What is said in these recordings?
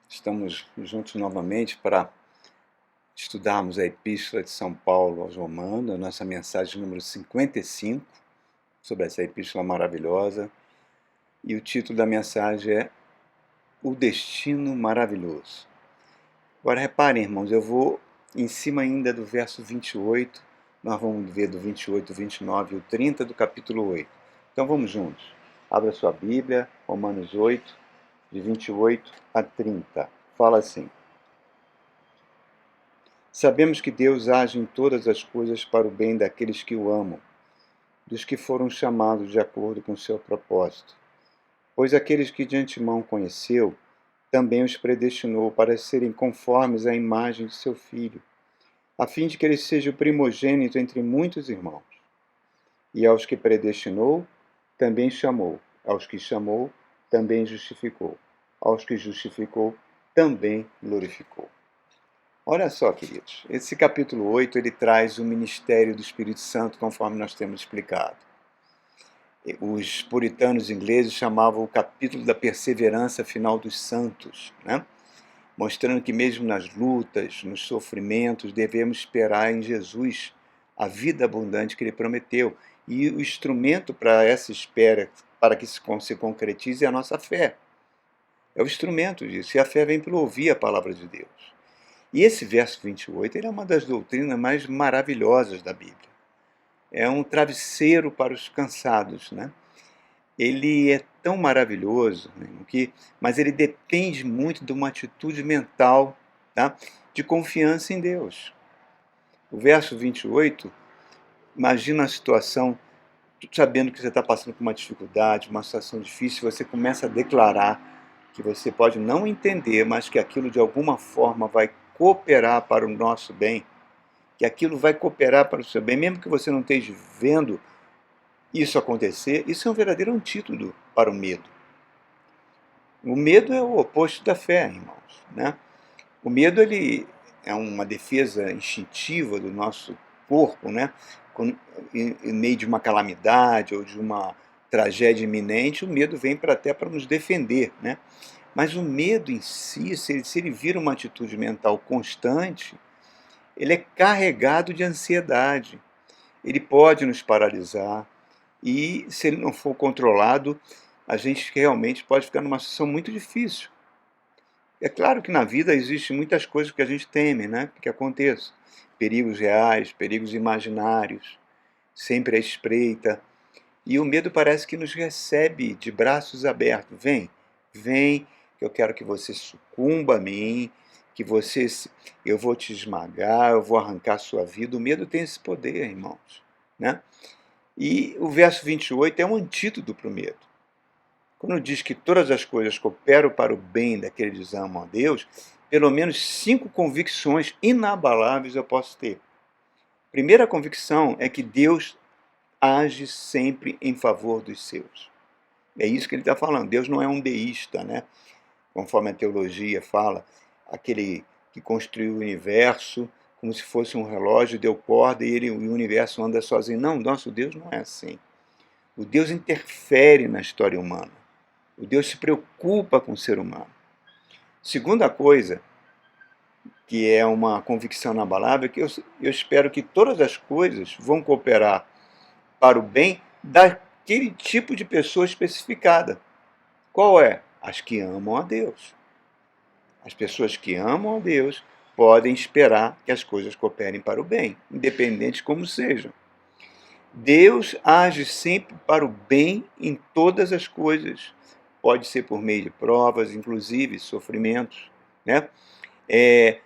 Estamos juntos novamente para estudarmos a Epístola de São Paulo aos Romanos, a nossa mensagem número 55, sobre essa epístola maravilhosa. E o título da mensagem é O Destino Maravilhoso. Agora reparem, irmãos, eu vou em cima ainda do verso 28, nós vamos ver do 28, 29 e o 30 do capítulo 8. Então vamos juntos. Abra sua Bíblia, Romanos 8, de 28 a 30. Fala assim: Sabemos que Deus age em todas as coisas para o bem daqueles que o amam, dos que foram chamados de acordo com o seu propósito. Pois aqueles que de antemão conheceu, também os predestinou para serem conformes à imagem de seu Filho, a fim de que ele seja o primogênito entre muitos irmãos. E aos que predestinou, também chamou. Aos que chamou, também justificou. Aos que justificou, também glorificou. Olha só, queridos, esse capítulo 8 ele traz o ministério do Espírito Santo, conforme nós temos explicado. Os puritanos ingleses chamavam o capítulo da perseverança final dos santos, né? Mostrando que mesmo nas lutas, nos sofrimentos, devemos esperar em Jesus a vida abundante que ele prometeu. E o instrumento para essa espera, para que se concretize, é a nossa fé. É o instrumento disso. E a fé vem pelo ouvir a palavra de Deus. E esse verso 28 ele é uma das doutrinas mais maravilhosas da Bíblia. É um travesseiro para os cansados, né? Ele é tão maravilhoso, né, mas ele depende muito de uma atitude mental, tá? De confiança em Deus. O verso 28, imagina a situação, sabendo que você está passando por uma dificuldade, uma situação difícil, você começa a declarar que você pode não entender, mas que aquilo de alguma forma vai cooperar para o nosso bem, que aquilo vai cooperar para o seu bem, mesmo que você não esteja vendo isso acontecer. Isso é um verdadeiro antídoto para o medo. O medo é o oposto da fé, irmãos, né? O medo ele é uma defesa instintiva do nosso corpo, né? Em meio de uma calamidade ou de uma tragédia iminente, o medo vem até para nos defender, né? Mas o medo em si, se ele vira uma atitude mental constante, ele é carregado de ansiedade. Ele pode nos paralisar e, se ele não for controlado, a gente realmente pode ficar numa situação muito difícil. É claro que na vida existem muitas coisas que a gente teme, né, que aconteçam. Perigos reais, perigos imaginários, sempre à espreita. E o medo parece que nos recebe de braços abertos. Vem, vem, que eu quero que você sucumba a mim, eu vou te esmagar, eu vou arrancar a sua vida. O medo tem esse poder, irmãos, né? E o verso 28 é um antídoto para o medo. Quando diz que todas as coisas cooperam para o bem daqueles que amam a Deus, pelo menos 5 convicções inabaláveis eu posso ter. Primeira convicção é que Deus age sempre em favor dos seus. É isso que ele está falando. Deus não é um deísta, né? Conforme a teologia fala, aquele que construiu o universo como se fosse um relógio, deu corda e o universo anda sozinho. Não, nosso Deus não é assim. O Deus interfere na história humana. O Deus se preocupa com o ser humano. Segunda coisa, que é uma convicção inabalável, é que eu espero que todas as coisas vão cooperar para o bem daquele tipo de pessoa especificada. Qual é? As que amam a Deus. As pessoas que amam a Deus podem esperar que as coisas cooperem para o bem, independente de como sejam. Deus age sempre para o bem em todas as coisas. Pode ser por meio de provas, inclusive sofrimentos, né? É,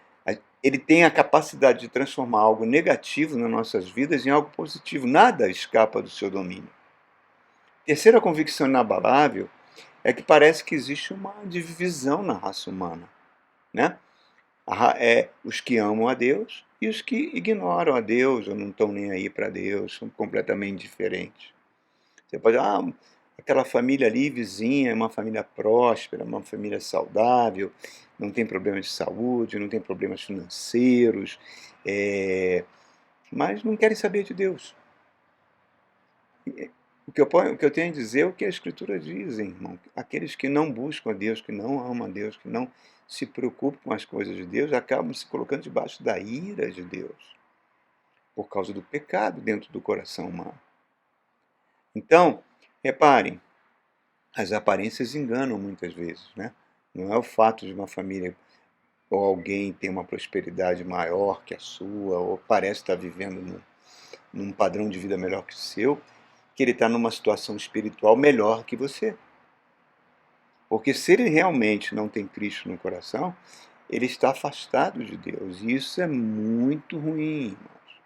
ele tem a capacidade de transformar algo negativo nas nossas vidas em algo positivo. Nada escapa do seu domínio. Terceira convicção inabalável é que parece que existe uma divisão na raça humana, né? Os que amam a Deus e os que ignoram a Deus ou não estão nem aí para Deus, são completamente diferentes. Você pode aquela família ali, vizinha, é uma família próspera, uma família saudável, não tem problemas de saúde, não tem problemas financeiros, mas não querem saber de Deus. O que eu tenho a dizer é o que a Escritura diz, irmão. Aqueles que não buscam a Deus, que não amam a Deus, que não se preocupam com as coisas de Deus, acabam se colocando debaixo da ira de Deus, por causa do pecado dentro do coração humano. Então, reparem, as aparências enganam muitas vezes, né? Não é o fato de uma família ou alguém ter uma prosperidade maior que a sua, ou parece estar vivendo num padrão de vida melhor que o seu, que ele está numa situação espiritual melhor que você. Porque se ele realmente não tem Cristo no coração, ele está afastado de Deus. E isso é muito ruim, irmãos.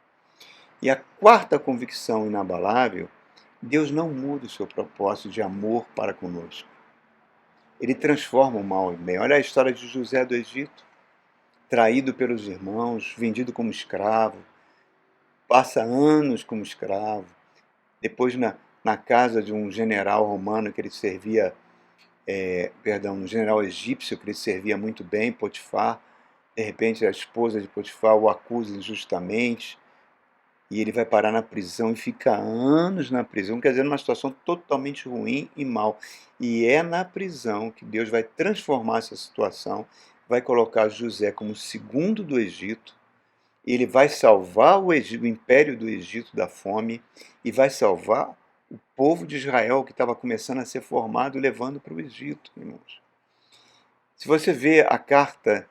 E a quarta convicção inabalável: Deus não muda o seu propósito de amor para conosco. Ele transforma o mal em bem. Olha a história de José do Egito, traído pelos irmãos, vendido como escravo, passa anos como escravo, depois na casa de um general romano que ele servia, um general egípcio que ele servia muito bem, Potifar. De repente a esposa de Potifar o acusa injustamente e ele vai parar na prisão e fica anos na prisão, quer dizer, numa situação totalmente ruim e mal. E é na prisão que Deus vai transformar essa situação, vai colocar José como segundo do Egito, ele vai salvar o império do Egito da fome e vai salvar o povo de Israel que estava começando a ser formado, levando para o Egito, irmãos. Se você vê a carta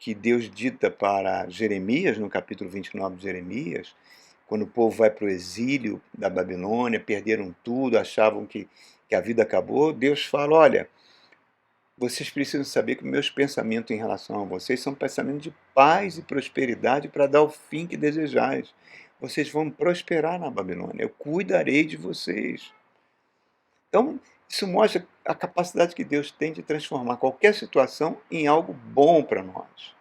que Deus dita para Jeremias, no capítulo 29 de Jeremias, quando o povo vai para o exílio da Babilônia, perderam tudo, achavam que a vida acabou, Deus fala: olha, vocês precisam saber que meus pensamentos em relação a vocês são pensamentos de paz e prosperidade para dar o fim que desejais. Vocês vão prosperar na Babilônia, eu cuidarei de vocês. Então, isso mostra a capacidade que Deus tem de transformar qualquer situação em algo bom para nós.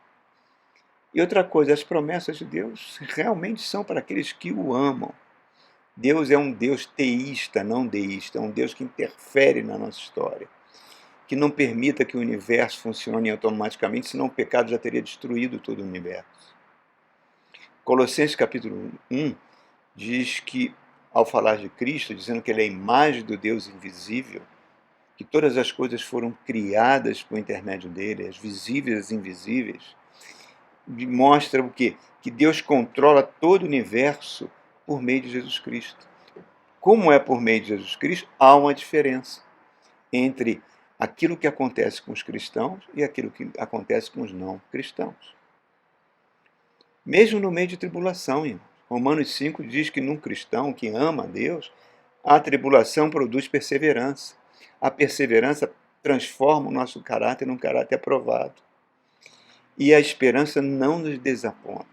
E outra coisa, as promessas de Deus realmente são para aqueles que o amam. Deus é um Deus teísta, não deísta, é um Deus que interfere na nossa história, que não permita que o universo funcione automaticamente, senão o pecado já teria destruído todo o universo. Colossenses capítulo 1 diz que, ao falar de Cristo, dizendo que ele é a imagem do Deus invisível, que todas as coisas foram criadas por intermédio dele, as visíveis e as invisíveis, mostra o quê? Que Deus controla todo o universo por meio de Jesus Cristo. Como é por meio de Jesus Cristo, há uma diferença entre aquilo que acontece com os cristãos e aquilo que acontece com os não cristãos. Mesmo no meio de tribulação, irmão. Romanos 5 diz que num cristão que ama a Deus, a tribulação produz perseverança. A perseverança transforma o nosso caráter num caráter aprovado. E a esperança não nos desaponta,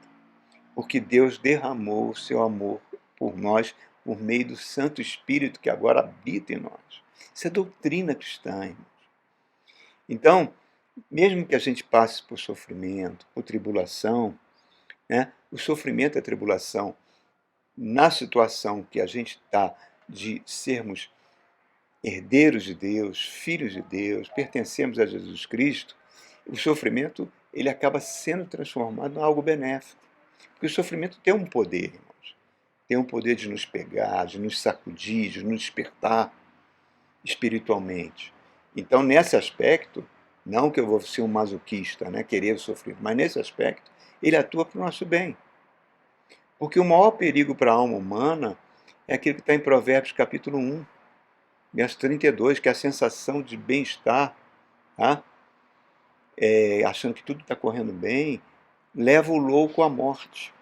porque Deus derramou o seu amor por nós por meio do Santo Espírito que agora habita em nós. Isso é doutrina cristã, irmãos. Então, mesmo que a gente passe por sofrimento, por tribulação, né, o sofrimento e a tribulação, na situação que a gente está de sermos herdeiros de Deus, filhos de Deus, pertencemos a Jesus Cristo, o sofrimento ele acaba sendo transformado em algo benéfico. Porque o sofrimento tem um poder, irmãos. Tem um poder de nos pegar, de nos sacudir, de nos despertar espiritualmente. Então, nesse aspecto, não que eu vou ser um masoquista, né, querer sofrer, mas nesse aspecto, ele atua para o nosso bem. Porque o maior perigo para a alma humana é aquilo que está em Provérbios capítulo 1, verso 32, que é a sensação de bem-estar, tá? Achando que tudo está correndo bem, leva o louco à morte.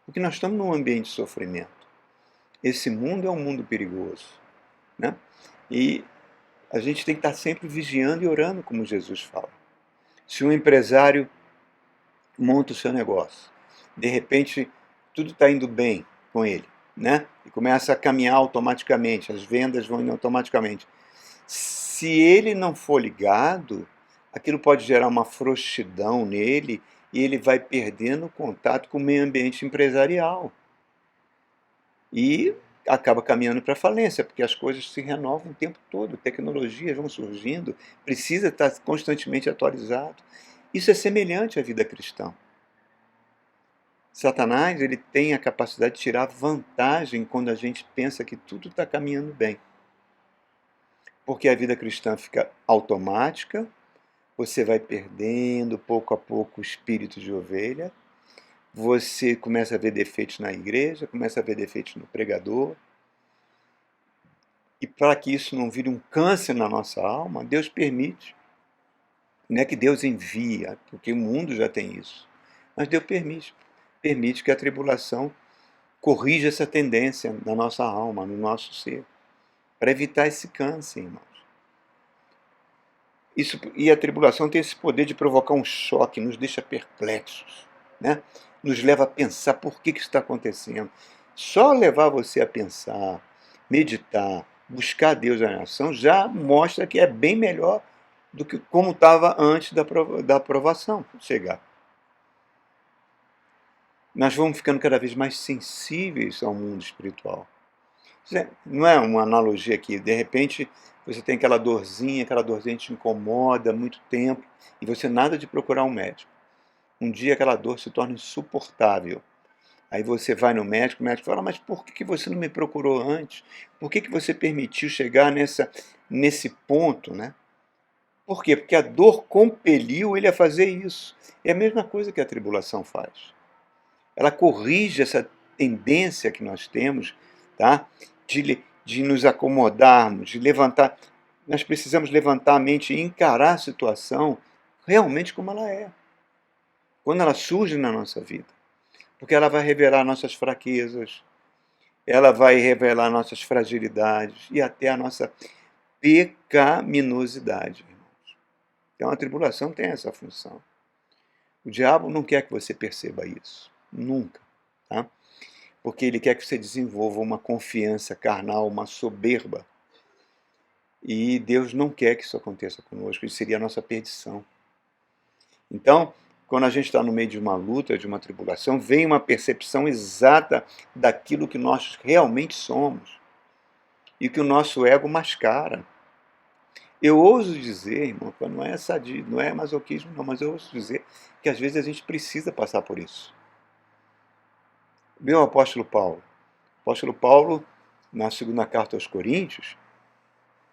Porque nós estamos num ambiente de sofrimento. Esse mundo é um mundo perigoso, né? E a gente tem que estar sempre vigiando e orando, como Jesus fala. Se um empresário monta o seu negócio, de repente tudo está indo bem com ele, né? E começa a caminhar automaticamente, as vendas vão indo automaticamente. Se ele não for ligado, aquilo pode gerar uma frouxidão nele e ele vai perdendo o contato com o meio ambiente empresarial. E acaba caminhando para a falência, porque as coisas se renovam o tempo todo, tecnologias vão surgindo, precisa estar constantemente atualizado. Isso é semelhante à vida cristã. Satanás ele tem a capacidade de tirar vantagem quando a gente pensa que tudo está caminhando bem. porque a vida cristã fica automática, você vai perdendo pouco a pouco o espírito de ovelha, você começa a ver defeitos na igreja, começa a ver defeitos no pregador, e para que isso não vire um câncer na nossa alma, Deus permite. Não é que Deus envia, porque o mundo já tem isso, mas Deus permite que a tribulação corrija essa tendência na nossa alma, no nosso ser, para evitar esse câncer, irmãos. Isso, e a tribulação tem esse poder de provocar um choque, nos deixa perplexos, né? Nos leva a pensar por que isso está acontecendo. Só levar você a pensar, meditar, buscar Deus em ação, já mostra que é bem melhor do que como estava antes da aprovação chegar. Nós vamos ficando cada vez mais sensíveis ao mundo espiritual. Não é uma analogia aqui, de repente você tem aquela dorzinha te incomoda há muito tempo e você nada de procurar um médico. Um dia aquela dor se torna insuportável. Aí você vai no médico, o médico fala, mas por que você não me procurou antes? Por que você permitiu chegar nesse ponto, né? Por quê? Porque a dor compeliu ele a fazer isso. É a mesma coisa que a tribulação faz. Ela corrige essa tendência que nós temos, tá? de nos acomodarmos, de levantar. Nós precisamos levantar a mente e encarar a situação realmente como ela é, quando ela surge na nossa vida. Porque ela vai revelar nossas fraquezas, ela vai revelar nossas fragilidades e até a nossa pecaminosidade, irmãos. Então a tribulação tem essa função. O diabo não quer que você perceba isso, nunca, tá? Porque ele quer que você desenvolva uma confiança carnal, uma soberba. E Deus não quer que isso aconteça conosco, isso seria a nossa perdição. Então, quando a gente está no meio de uma luta, de uma tribulação, vem uma percepção exata daquilo que nós realmente somos e que o nosso ego mascara. Eu ouso dizer, irmão, não é sadio, não é masoquismo, não, mas eu ouso dizer que às vezes a gente precisa passar por isso. Meu apóstolo Paulo, na segunda carta aos Coríntios,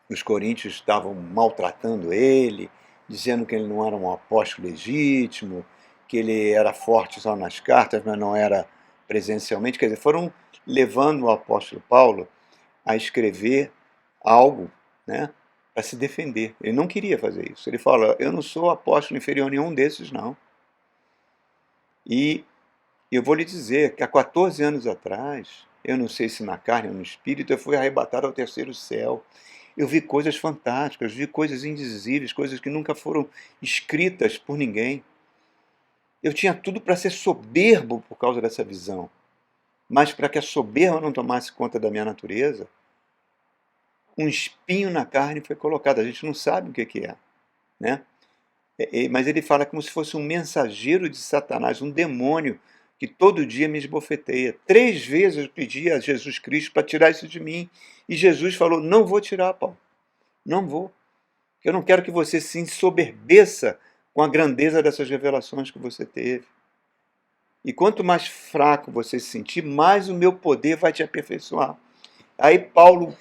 os coríntios estavam maltratando ele, dizendo que ele não era um apóstolo legítimo, que ele era forte só nas cartas, mas não era presencialmente. Quer dizer, foram levando o apóstolo Paulo a escrever algo, né, para se defender. Ele não queria fazer isso. Ele fala, eu não sou apóstolo inferior a nenhum desses, não. E eu vou lhe dizer que há 14 anos atrás, eu não sei se na carne ou no espírito, eu fui arrebatado ao terceiro céu. Eu vi coisas fantásticas, vi coisas indizíveis, coisas que nunca foram escritas por ninguém. Eu tinha tudo para ser soberbo por causa dessa visão. Mas para que a soberba não tomasse conta da minha natureza, um espinho na carne foi colocado. A gente não sabe o que é, né? Mas ele fala como se fosse um mensageiro de Satanás, um demônio que todo dia me esbofeteia. 3 vezes eu pedi a Jesus Cristo para tirar isso de mim. E Jesus falou, não vou tirar, Paulo. Não vou. Eu não quero que você se ensoberbeça com a grandeza dessas revelações que você teve. E quanto mais fraco você se sentir, mais o meu poder vai te aperfeiçoar. Aí Paulo,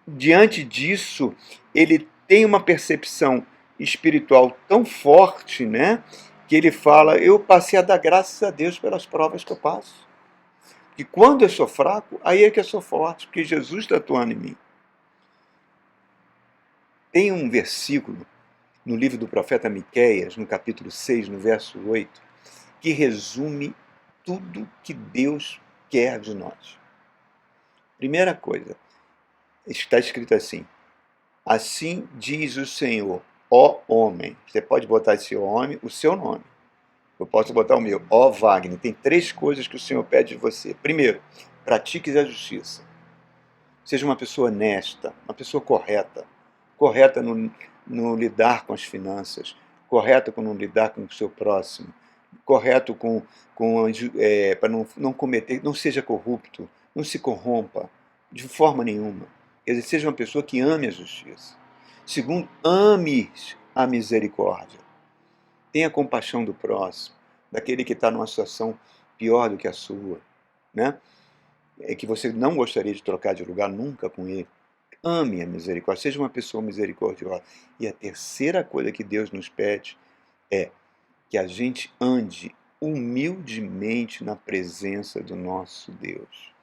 diante disso, ele tem uma percepção espiritual tão forte, né? Que ele fala, eu passei a dar graças a Deus pelas provas que eu passo. E quando eu sou fraco, aí é que eu sou forte, porque Jesus está atuando em mim. Tem um versículo no livro do profeta Miqueias, no capítulo 6, no verso 8, que resume tudo que Deus quer de nós. Primeira coisa, está escrito assim, assim diz o Senhor, ó homem. Você pode botar esse homem, o seu nome. Eu posso botar o meu, ó Wagner. Tem 3 coisas que o Senhor pede de você. Primeiro, pratique a justiça. Seja uma pessoa honesta, uma pessoa correta. Correta no lidar com as finanças, correto no lidar com o seu próximo, correto para não cometer, não seja corrupto, não se corrompa de forma nenhuma. Quer dizer, seja uma pessoa que ame a justiça. Segundo, ame a misericórdia. Tenha compaixão do próximo, daquele que está numa situação pior do que a sua, né? É que você não gostaria de trocar de lugar nunca com ele. ame a misericórdia, seja uma pessoa misericordiosa. E a terceira coisa que Deus nos pede é que a gente ande humildemente na presença do nosso Deus.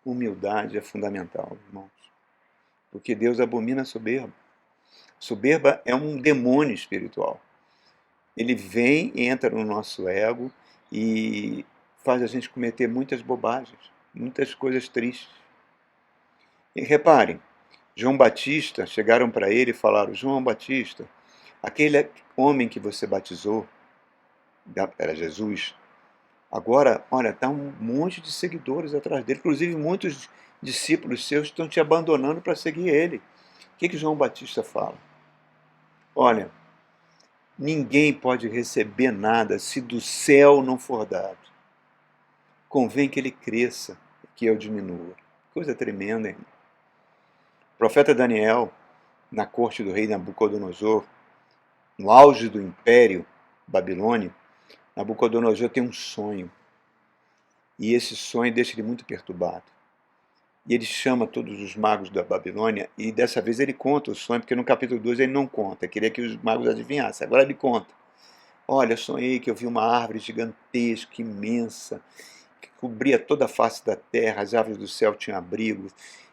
Humildade é fundamental, irmãos, porque Deus abomina a soberba. Soberba é um demônio espiritual. Ele vem, entra no nosso ego e faz a gente cometer muitas bobagens, muitas coisas tristes. E reparem, João Batista, chegaram para ele e falaram: João Batista, aquele homem que você batizou, era Jesus, agora, olha, está um monte de seguidores atrás dele, inclusive muitos discípulos seus estão te abandonando para seguir ele. O que João Batista fala? Olha, ninguém pode receber nada se do céu não for dado. Convém que ele cresça, que eu diminua. Coisa tremenda, irmão. O profeta Daniel, na corte do rei Nabucodonosor, no auge do império babilônio, Nabucodonosor tem um sonho. E esse sonho deixa ele muito perturbado. E ele chama todos os magos da Babilônia, e dessa vez ele conta o sonho, porque no capítulo 2 ele não conta, queria que os magos adivinhassem. Agora ele conta. Olha, eu sonhei que eu vi uma árvore gigantesca, imensa, que cobria toda a face da terra, as árvores do céu tinham abrigo,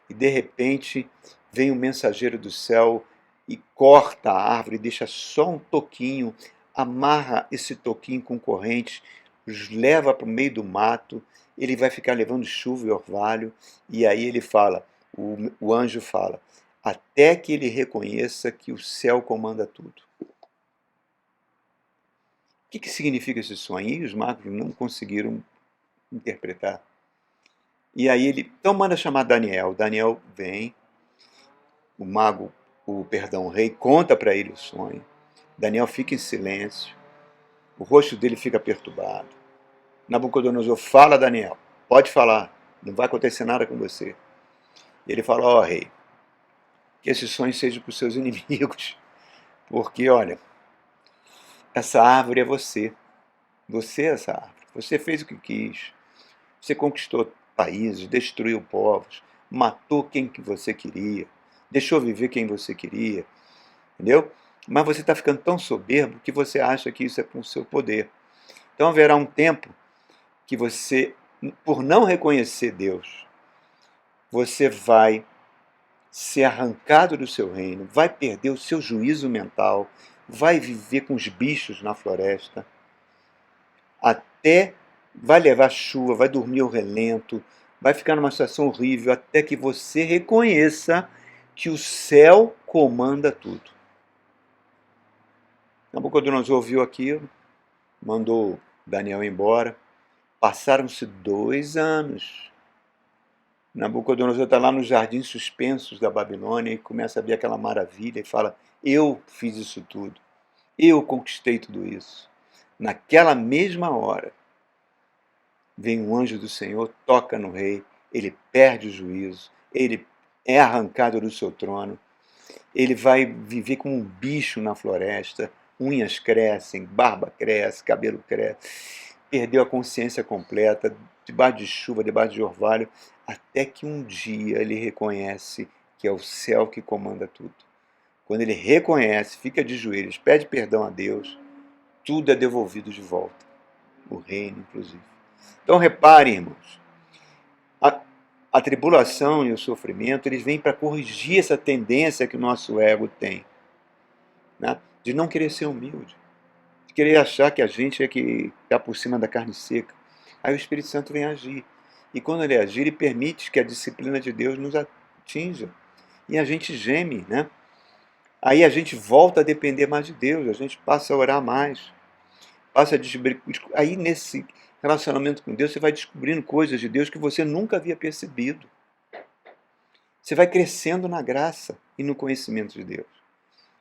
e de repente vem um mensageiro do céu e corta a árvore, deixa só um toquinho, amarra esse toquinho com correntes, os leva para o meio do mato, ele vai ficar levando chuva e orvalho, e aí ele fala, o anjo fala, até que ele reconheça que o céu comanda tudo. O que significa esse sonho? E os magos não conseguiram interpretar. E aí ele, então manda chamar Daniel. Daniel vem, o rei conta para ele o sonho. Daniel fica em silêncio, o rosto dele fica perturbado. Nabucodonosor fala a Daniel, pode falar, não vai acontecer nada com você. E ele fala, ó rei, que esse sonho seja para os seus inimigos, porque olha, essa árvore é você. Você é essa árvore. Você fez o que quis. Você conquistou países, destruiu povos, matou quem que você queria, deixou viver quem você queria, entendeu? Mas você está ficando tão soberbo que você acha que isso é com o seu poder. Então haverá um tempo que você, por não reconhecer Deus, você vai ser arrancado do seu reino, vai perder o seu juízo mental, vai viver com os bichos na floresta, até vai levar chuva, vai dormir ao relento, vai ficar numa situação horrível, até que você reconheça que o céu comanda tudo. Nabucodonosor ouviu aquilo, mandou Daniel embora. Passaram-se 2 anos. Nabucodonosor está lá nos jardins suspensos da Babilônia e começa a ver aquela maravilha e fala, eu fiz isso tudo, eu conquistei tudo isso. Naquela mesma hora, vem um anjo do Senhor, toca no rei, ele perde o juízo, ele é arrancado do seu trono, ele vai viver como um bicho na floresta, unhas crescem, barba cresce, cabelo cresce, perdeu a consciência completa, debaixo de chuva, debaixo de orvalho, até que um dia ele reconhece que é o céu que comanda tudo. Quando ele reconhece, fica de joelhos, pede perdão a Deus, tudo é devolvido de volta, o reino inclusive. Então reparem, irmãos, a tribulação e o sofrimento, eles vêm para corrigir essa tendência que o nosso ego tem, né? De não querer ser humilde, de querer achar que a gente é que está por cima da carne seca. Aí o Espírito Santo vem agir. E quando ele agir, ele permite que a disciplina de Deus nos atinja. E a gente geme, né? Aí a gente volta a depender mais de Deus, a gente passa a orar mais, passa a descobrir. Aí nesse relacionamento com Deus, você vai descobrindo coisas de Deus que você nunca havia percebido. Você vai crescendo na graça e no conhecimento de Deus.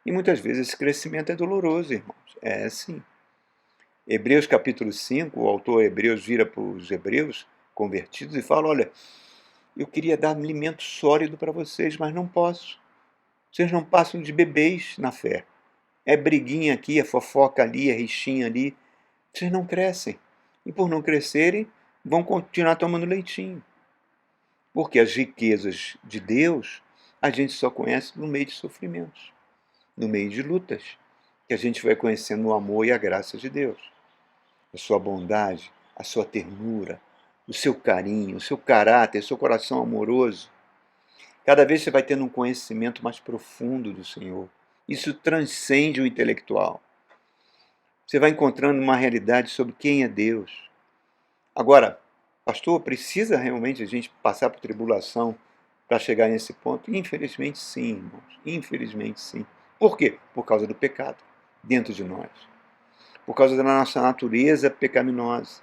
E muitas vezes esse crescimento é doloroso, irmãos. É sim. Hebreus capítulo 5, o autor Hebreus vira para os hebreus convertidos e fala, olha, eu queria dar alimento sólido para vocês, mas não posso. Vocês não passam de bebês na fé. É briguinha aqui, é fofoca ali, é rixinha ali. Vocês não crescem. E por não crescerem, vão continuar tomando leitinho. Porque as riquezas de Deus, a gente só conhece no meio de sofrimentos, no meio de lutas, que a gente vai conhecendo o amor e a graça de Deus, a sua bondade, a sua ternura, o seu carinho, o seu caráter, o seu coração amoroso. Cada vez você vai tendo um conhecimento mais profundo do Senhor. Isso transcende o intelectual. Você vai encontrando uma realidade sobre quem é Deus. Agora, pastor, precisa realmente a gente passar por tribulação para chegar nesse ponto? Infelizmente sim, irmãos. Infelizmente sim. Por quê? Por causa do pecado dentro de nós. Por causa da nossa natureza pecaminosa.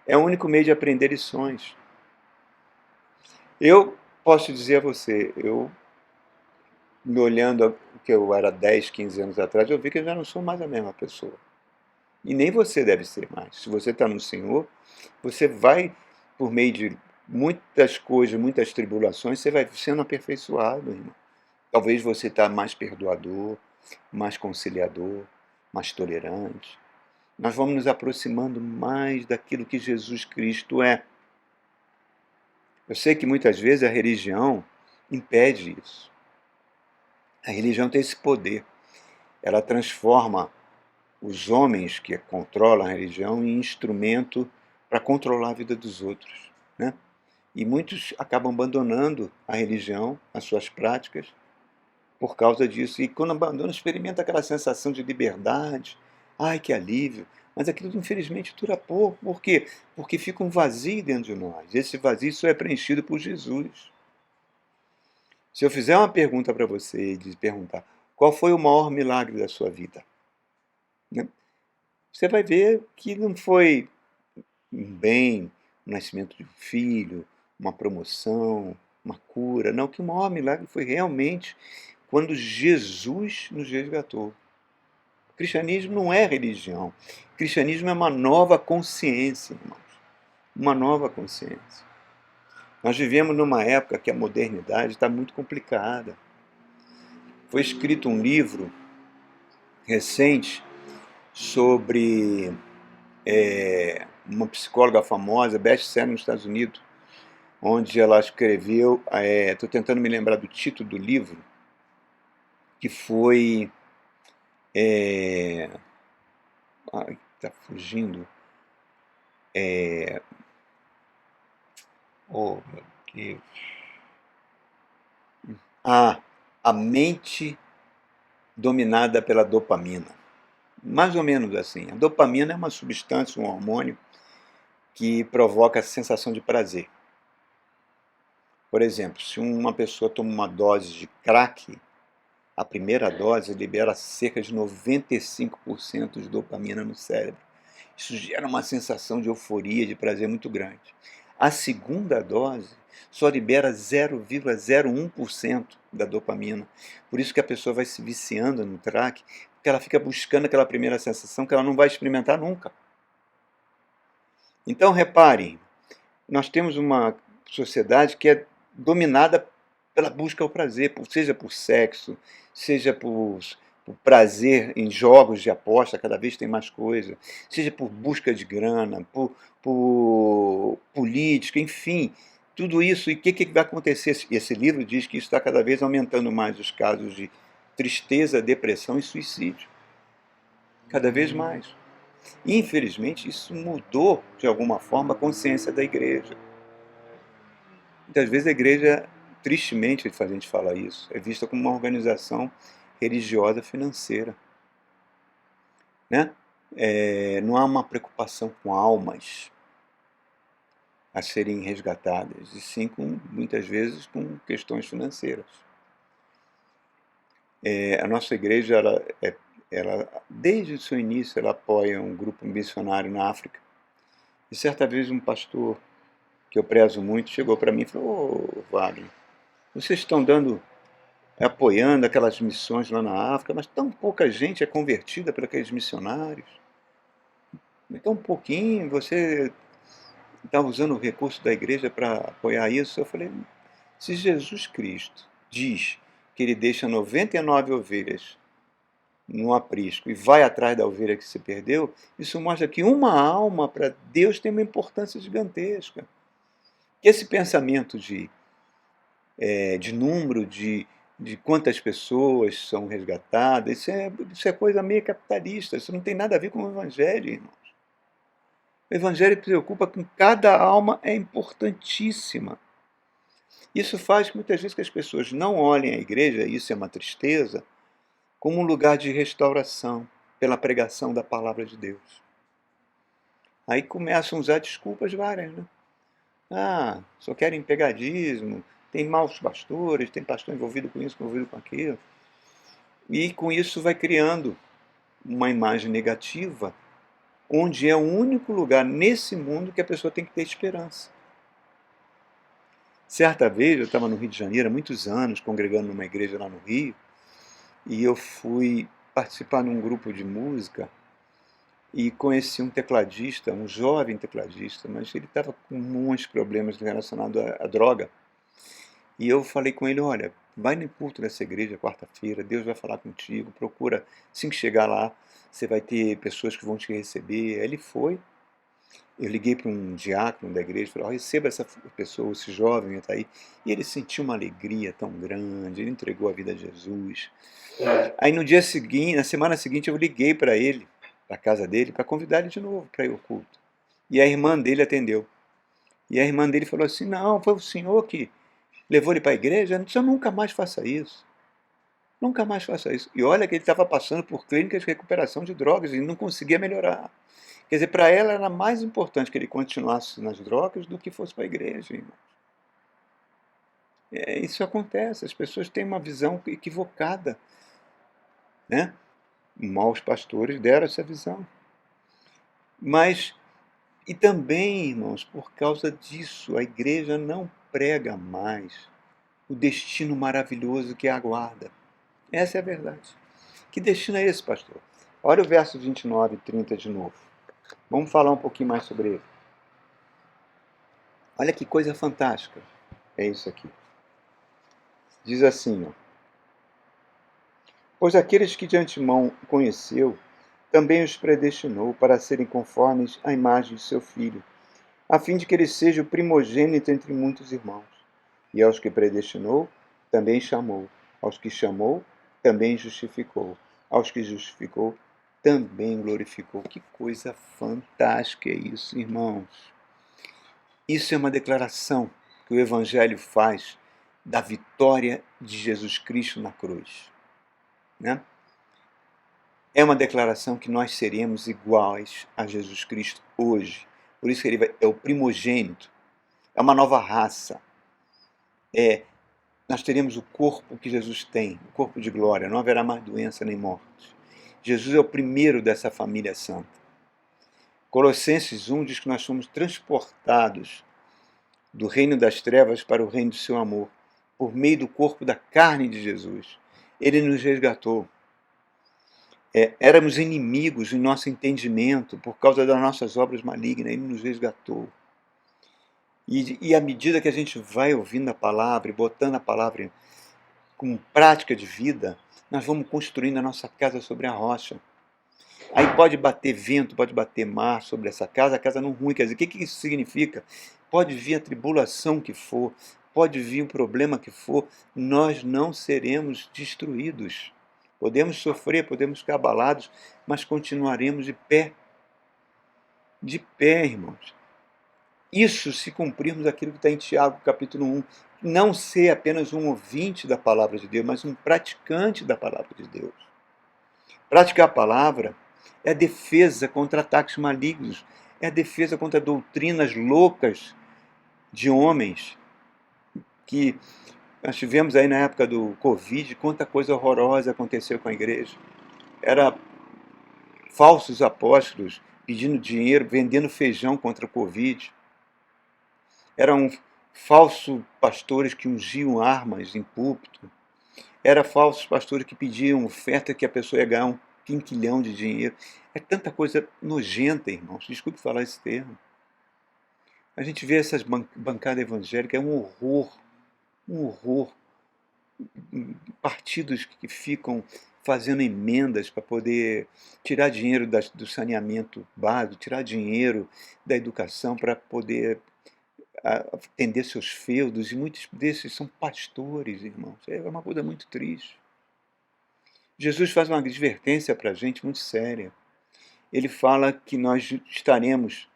É o único meio de aprender lições. Eu posso dizer a você, eu me olhando o que eu era 10, 15 anos atrás, eu vi que eu já não sou mais a mesma pessoa. E nem você deve ser mais. Se você está no Senhor, você vai, por meio de muitas coisas, muitas tribulações, você vai sendo aperfeiçoado, irmão. Talvez você está mais perdoador, mais conciliador, mais tolerante. Nós vamos nos aproximando mais daquilo que Jesus Cristo é. Eu sei que muitas vezes a religião impede isso. A religião tem esse poder. Ela transforma os homens que controlam a religião em instrumento para controlar a vida dos outros, né? E muitos acabam abandonando a religião, as suas práticas, por causa disso. E quando abandonam, experimenta aquela sensação de liberdade. Ai, que alívio! Mas aquilo, infelizmente, dura pouco. Por quê? Porque fica um vazio dentro de nós. Esse vazio só é preenchido por Jesus. Se eu fizer uma pergunta para você e de perguntar qual foi o maior milagre da sua vida, né? Você vai ver que não foi um bem, o nascimento de um filho, uma promoção, uma cura. Não, que o maior milagre foi realmente quando Jesus nos resgatou. O cristianismo não é religião. O cristianismo é uma nova consciência, irmãos. Uma nova consciência. Nós vivemos numa época que a modernidade está muito complicada. Foi escrito um livro recente sobre uma psicóloga famosa, best-seller nos Estados Unidos, onde ela escreveu, estou tentando me lembrar do título do livro, que foi, está fugindo, oh meu Deus, A Mente Dominada pela Dopamina. Mais ou menos assim. A dopamina é uma substância, um hormônio, que provoca a sensação de prazer. Por exemplo, se uma pessoa toma uma dose de crack, a primeira dose libera cerca de 95% de dopamina no cérebro. Isso gera uma sensação de euforia, de prazer muito grande. A segunda dose só libera 0,01% da dopamina. Por isso que a pessoa vai se viciando no crack, porque ela fica buscando aquela primeira sensação que ela não vai experimentar nunca. Então, reparem, nós temos uma sociedade que é dominada pela busca ao prazer, seja por sexo, seja por prazer em jogos de aposta, cada vez tem mais coisa, seja por busca de grana, por política, enfim, tudo isso. E o que vai acontecer? Esse livro diz que isso está cada vez aumentando mais os casos de tristeza, depressão e suicídio. Cada vez mais. Infelizmente, isso mudou, de alguma forma, a consciência da igreja. Muitas vezes a igreja, tristemente a gente fala isso, é vista como uma organização religiosa financeira, né? Não há uma preocupação com almas a serem resgatadas, e sim, muitas vezes, com questões financeiras. A nossa igreja, ela, desde o seu início, ela apoia um grupo missionário na África. E certa vez um pastor, que eu prezo muito, chegou para mim e falou: "Ô, Wagner, vocês estão apoiando aquelas missões lá na África, mas tão pouca gente é convertida por aqueles missionários. Tão pouquinho, você está usando o recurso da igreja para apoiar isso." Eu falei: se Jesus Cristo diz que ele deixa 99 ovelhas no aprisco e vai atrás da ovelha que se perdeu, isso mostra que uma alma para Deus tem uma importância gigantesca. Esse pensamento de de número, de quantas pessoas são resgatadas. Isso é coisa meio capitalista, isso não tem nada a ver com o Evangelho, irmãos. O Evangelho preocupa com cada alma, é importantíssima. Isso faz muitas vezes que as pessoas não olhem a igreja, isso é uma tristeza, como um lugar de restauração pela pregação da palavra de Deus. Aí começam a usar desculpas várias, né? Ah, só querem pegadismo, tem maus pastores, tem pastor envolvido com isso, envolvido com aquilo. E com isso vai criando uma imagem negativa, onde é o único lugar nesse mundo que a pessoa tem que ter esperança. Certa vez, eu estava no Rio de Janeiro há muitos anos, congregando numa igreja lá no Rio, e eu fui participar num grupo de música e conheci um tecladista, um jovem tecladista, mas ele estava com muitos problemas relacionados à droga. E eu falei com ele, olha, vai no culto dessa igreja quarta-feira, Deus vai falar contigo, procura, assim que chegar lá, você vai ter pessoas que vão te receber. Aí ele foi, eu liguei para um diácono da igreja, falei, receba essa pessoa, esse jovem que está aí. E ele sentiu uma alegria tão grande, ele entregou a vida a Jesus. Aí no dia seguinte, na semana seguinte, eu liguei para ele, para a casa dele, para convidar ele de novo para ir ao culto. E a irmã dele atendeu. E a irmã dele falou assim, não, foi o senhor que levou ele para a igreja? Eu nunca mais faça isso. Nunca mais faça isso. E olha que ele estava passando por clínicas de recuperação de drogas e não conseguia melhorar. Quer dizer, para ela era mais importante que ele continuasse nas drogas do que fosse para a igreja, irmão. Isso acontece, as pessoas têm uma visão equivocada, né? Maus pastores deram essa visão. Mas, e também, irmãos, por causa disso, a igreja não prega mais o destino maravilhoso que a aguarda. Essa é a verdade. Que destino é esse, pastor? Olha o verso 29 e 30 de novo. Vamos falar um pouquinho mais sobre ele. Olha que coisa fantástica. É isso aqui. Diz assim, ó. Pois aqueles que de antemão conheceu, também os predestinou para serem conformes à imagem de seu Filho, a fim de que ele seja o primogênito entre muitos irmãos. E aos que predestinou, também chamou. Aos que chamou, também justificou. Aos que justificou, também glorificou. Que coisa fantástica é isso, irmãos. Isso é uma declaração que o Evangelho faz da vitória de Jesus Cristo na cruz, né? É uma declaração que nós seremos iguais a Jesus Cristo hoje. Por isso que ele é o primogênito. É uma nova raça. Nós teremos o corpo que Jesus tem, o corpo de glória. Não haverá mais doença nem morte. Jesus é o primeiro dessa família santa. Colossenses 1 diz que nós somos transportados do reino das trevas para o reino do seu amor, por meio do corpo da carne de Jesus. Ele nos resgatou. Éramos inimigos em nosso entendimento por causa das nossas obras malignas, ele nos resgatou. E à medida que a gente vai ouvindo a palavra e botando a palavra com prática de vida, nós vamos construindo a nossa casa sobre a rocha. Aí pode bater vento, pode bater mar sobre essa casa, a casa não ruim. Quer dizer, o que isso significa? Pode vir a tribulação que for, pode vir o problema que for, nós não seremos destruídos. Podemos sofrer, podemos ficar abalados, mas continuaremos de pé. De pé, irmãos. Isso se cumprirmos aquilo que está em Tiago, capítulo 1. Não ser apenas um ouvinte da palavra de Deus, mas um praticante da palavra de Deus. Praticar a palavra é defesa contra ataques malignos, é a defesa contra doutrinas loucas de homens que nós tivemos aí na época do Covid, quanta coisa horrorosa aconteceu com a igreja. Era falsos apóstolos pedindo dinheiro, vendendo feijão contra o Covid. Eram falsos pastores que ungiam armas em púlpito. Eram falsos pastores que pediam oferta que a pessoa ia ganhar um quinquilhão de dinheiro. É tanta coisa nojenta, irmãos. Desculpe falar esse termo. A gente vê essas bancadas evangélicas, é um horror. Um horror. Partidos que ficam fazendo emendas para poder tirar dinheiro do saneamento básico, tirar dinheiro da educação para poder atender seus feudos, e muitos desses são pastores, irmãos. É uma coisa muito triste. Jesus faz uma advertência para a gente muito séria. Ele fala que nós estaremos,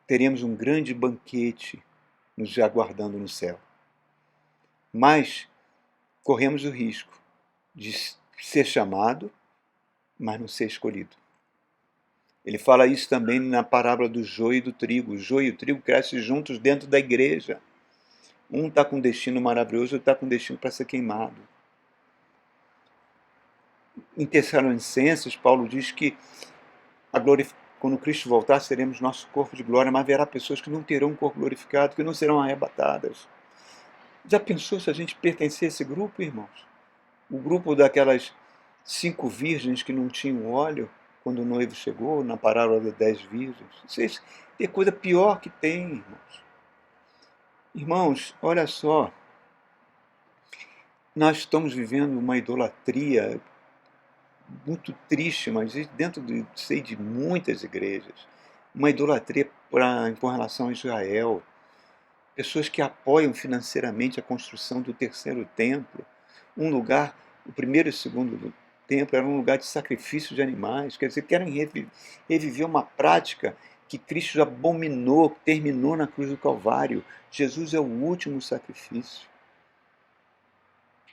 teremos um grande banquete nos aguardando no céu. Mas corremos o risco de ser chamado, mas não ser escolhido. Ele fala isso também na parábola do joio e do trigo. O joio e o trigo crescem juntos dentro da igreja. Um está com um destino maravilhoso, outro está com um destino para ser queimado. Em Tessalonicenses, Paulo diz que quando Cristo voltar, seremos nosso corpo de glória, mas haverá pessoas que não terão um corpo glorificado, que não serão arrebatadas. Já pensou se a gente pertencer a esse grupo, irmãos? O grupo daquelas 5 virgens que não tinham óleo quando o noivo chegou, na parábola das 10 virgens. Isso é coisa pior que tem, irmãos. Irmãos, olha só. Nós estamos vivendo uma idolatria muito triste, mas dentro de muitas igrejas. Uma idolatria com relação a Israel. Pessoas que apoiam financeiramente a construção do terceiro templo. Um lugar, o primeiro e o segundo templo, era um lugar de sacrifício de animais. Quer dizer, querem reviver uma prática que Cristo já abominou, terminou na cruz do Calvário. Jesus é o último sacrifício.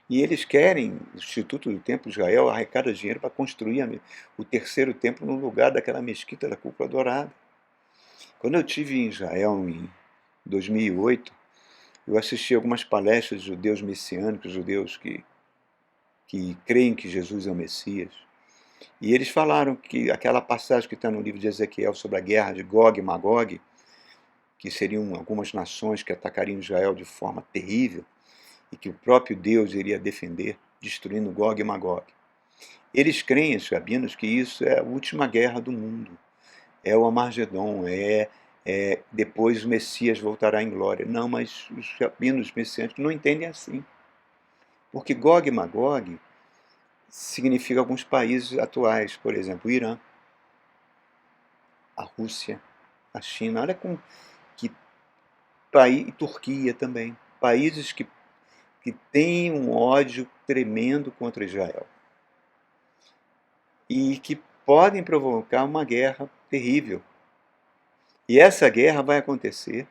E eles querem, o Instituto do Templo de Israel arrecada dinheiro para construir o terceiro templo no lugar daquela mesquita da Cúpula Dourada. Quando eu estive em Israel em 2008, eu assisti algumas palestras de judeus messiânicos, judeus que creem que Jesus é o Messias. E eles falaram que aquela passagem que está no livro de Ezequiel sobre a guerra de Gog e Magog, que seriam algumas nações que atacariam Israel de forma terrível, e que o próprio Deus iria defender, destruindo Gog e Magog. Eles creem, os rabinos, que isso é a última guerra do mundo. É o Armagedon, depois o Messias voltará em glória. Não, mas os rabinos messiânicos não entendem assim. Porque Gog e Magog significa alguns países atuais, por exemplo, o Irã, a Rússia, a China. Olha que país, e Turquia também. Países que têm um ódio tremendo contra Israel. E que podem provocar uma guerra terrível. E essa guerra vai acontecer.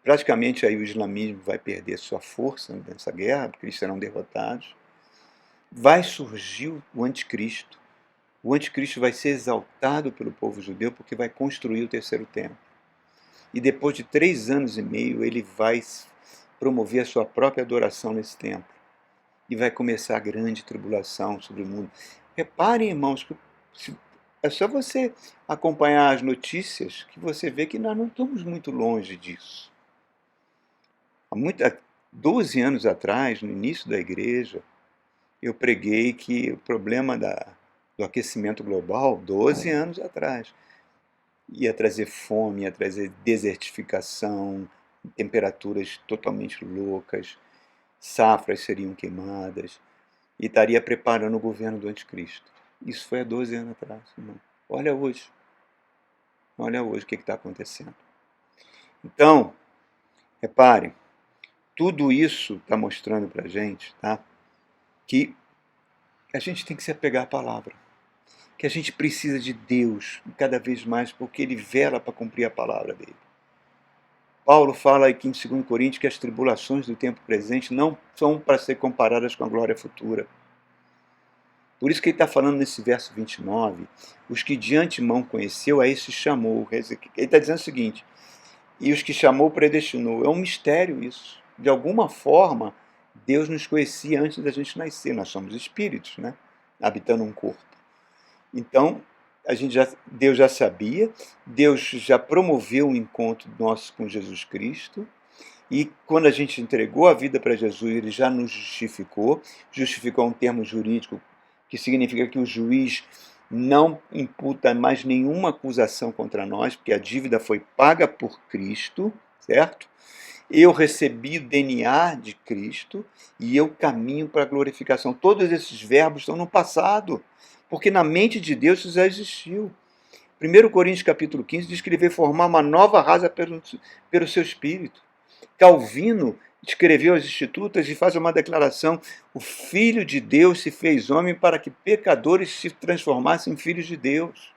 Praticamente aí o islamismo vai perder sua força nessa guerra, porque eles serão derrotados. Vai surgir o anticristo. O anticristo vai ser exaltado pelo povo judeu porque vai construir o terceiro templo. E depois de 3 anos e meio, ele vai promover a sua própria adoração nesse templo. E vai começar a grande tribulação sobre o mundo. Reparem, irmãos, que é só você acompanhar as notícias que você vê que nós não estamos muito longe disso. Há 12 anos atrás, no início da igreja, eu preguei que o problema do aquecimento global, 12 anos atrás, ia trazer fome, ia trazer desertificação, temperaturas totalmente loucas, safras seriam queimadas, e estaria preparando o governo do anticristo. Isso foi há 12 anos atrás, irmão. Olha hoje. Olha hoje o que está acontecendo. Então, reparem, tudo isso está mostrando para a gente, tá, que a gente tem que se apegar à palavra. Que a gente precisa de Deus cada vez mais, porque Ele vela para cumprir a palavra dele. Paulo fala aqui em 2 Coríntios que as tribulações do tempo presente não são para ser comparadas com a glória futura. Por isso que ele está falando nesse verso 29, os que de antemão conheceu, a esses chamou. Ele está dizendo o seguinte, e os que chamou predestinou. É um mistério isso. De alguma forma, Deus nos conhecia antes da gente nascer. Nós somos espíritos, né? Habitando um corpo. Então, Deus já sabia, Deus já promoveu um encontro nosso com Jesus Cristo, e quando a gente entregou a vida para Jesus, Ele já nos justificou. Justificou é um termo jurídico que significa que o juiz não imputa mais nenhuma acusação contra nós, porque a dívida foi paga por Cristo, certo? Eu recebi o DNA de Cristo e eu caminho para a glorificação. Todos esses verbos estão no passado, porque na mente de Deus isso já existiu. 1 Coríntios capítulo 15 diz que ele veio formar uma nova raça pelo seu espírito. Calvino escreveu as Institutas e faz uma declaração: o Filho de Deus se fez homem para que pecadores se transformassem em filhos de Deus.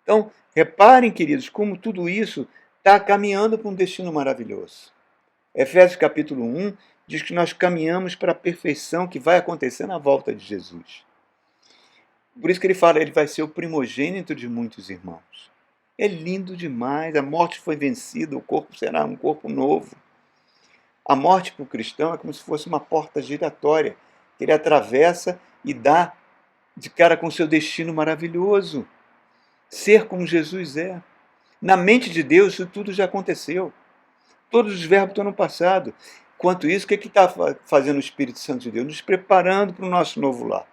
Então, reparem, queridos, como tudo isso está caminhando para um destino maravilhoso. Efésios capítulo 1 diz que nós caminhamos para a perfeição que vai acontecer na volta de Jesus. Por isso que ele fala, ele vai ser o primogênito de muitos irmãos. É lindo demais, a morte foi vencida, o corpo será um corpo novo. A morte para o cristão é como se fosse uma porta giratória, que ele atravessa e dá de cara com o seu destino maravilhoso. Ser como Jesus é. Na mente de Deus, isso tudo já aconteceu. Todos os verbos estão no passado. Enquanto isso, o que está fazendo o Espírito Santo de Deus? Nos preparando para o nosso novo lar.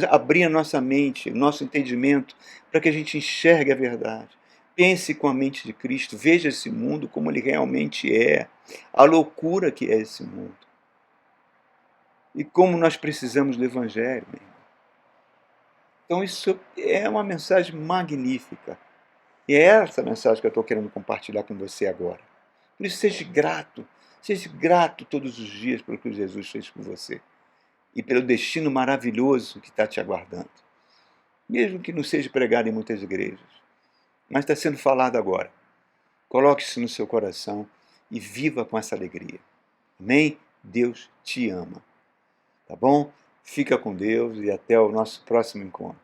Abrir a nossa mente, o nosso entendimento, para que a gente enxergue a verdade. Pense com a mente de Cristo, veja esse mundo como ele realmente é, a loucura que é esse mundo. E como nós precisamos do Evangelho. Então isso é uma mensagem magnífica. E é essa mensagem que eu estou querendo compartilhar com você agora. Por isso seja grato todos os dias pelo que Jesus fez por você. E pelo destino maravilhoso que está te aguardando. Mesmo que não seja pregado em muitas igrejas. Mas está sendo falado agora. Coloque isso no seu coração e viva com essa alegria. Amém? Deus te ama. Tá bom? Fica com Deus e até o nosso próximo encontro.